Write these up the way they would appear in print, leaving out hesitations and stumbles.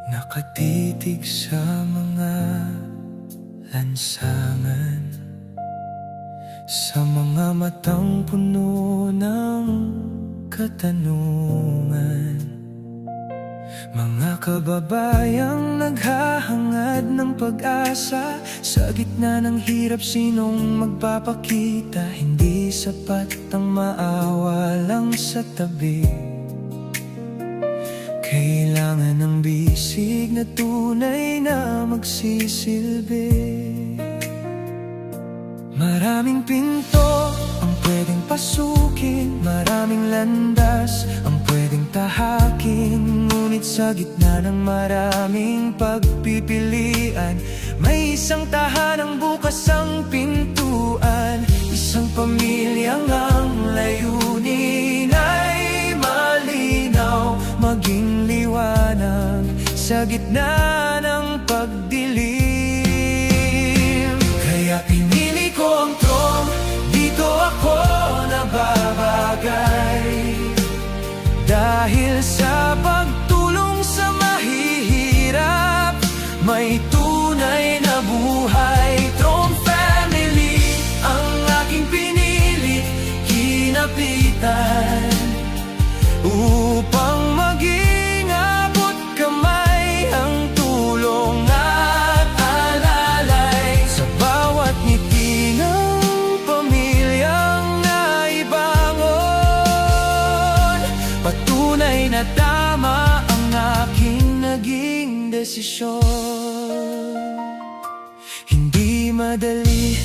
Nakatitig sa mga lansangan, sa mga matang puno ng katanungan. Mga kababayang naghahangad ng pag-asa, sa gitna ng hirap sinong magpapakita? Hindi sapat ang maawa lang sa tabi, kailangan ng bisig na tunay na magsisilbi. Maraming pinto ang pwedeng pasukin, maraming landas ang pwedeng tahakin. Ngunit sa gitna ng maraming pagpipilian, may isang tahanang bukas ang pintuan. Isang pamilyang ang layunin ay malinaw, maging liwanag sa gitna ng pagdilim. Kaya pinili ko ang throne, dito ako nababagay. Dahil sa pagtulong sa mahihirap, may tunay na buhay. Throne family ang aking pinili, kinapitan upang maging abot kamay ang tulong at alalay sa bawat ngiti ng pamilyang naibangon. Patunay na tama ang aking naging desisyon. Hindi madali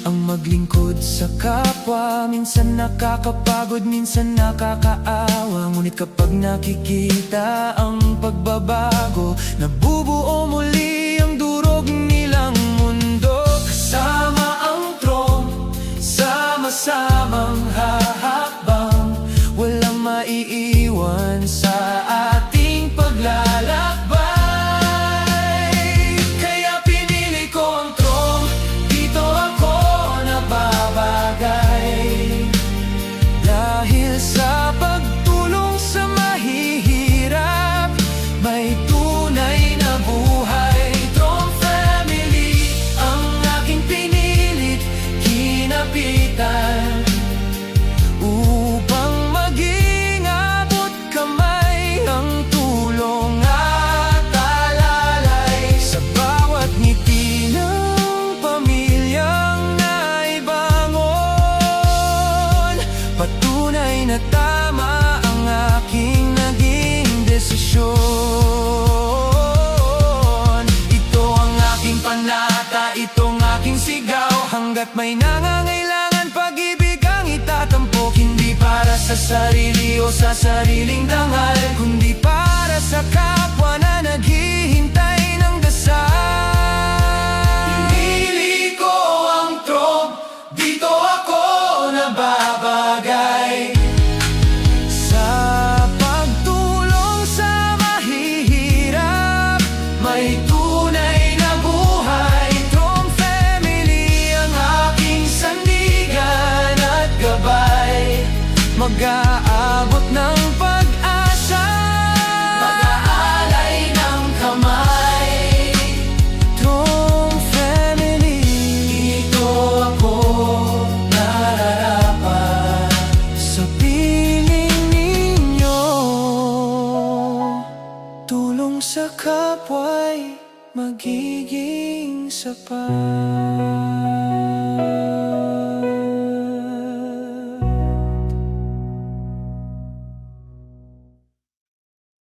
ang maglingkod sa kapwa, minsan nakakapagod, minsan nakakaawa. Ngunit kapag nakikita ang pagbabago, nabubuo muli ang durog nilang mundo. Kasama ang throne, sama-samang hahakbang, walang maiiwan sa ating paglalakbay. Dahil sa pagtulong sa mahihirap, may tunay na buhay. Throne family ang aking pinilit, kinapitan upang maging abot kamay ang tulong at alalay sa bawat ngiti ng pamilyang naibangon. Patunay na tama ang aking naging desisyon. Ito ang aking panata, itong aking sigaw. Hanggat may nangangailangan, pag-ibig ang itatampok. Hindi para sa sarili o sa sariling dangal, kundi para sa kapwa na naghihintay ng dasal. Pinili ko ang throne, dito ako nababagay. Sa pagtulong sa mahihirap, may tunay na buhay. Throne family ang aking sandigan at gabay, mag-aabot ng pag-asa, mag-aalay ng kamay. Throne family, dito ako nararapat sa piling ninyo. Tulong sa kapwa'y magiging sapat.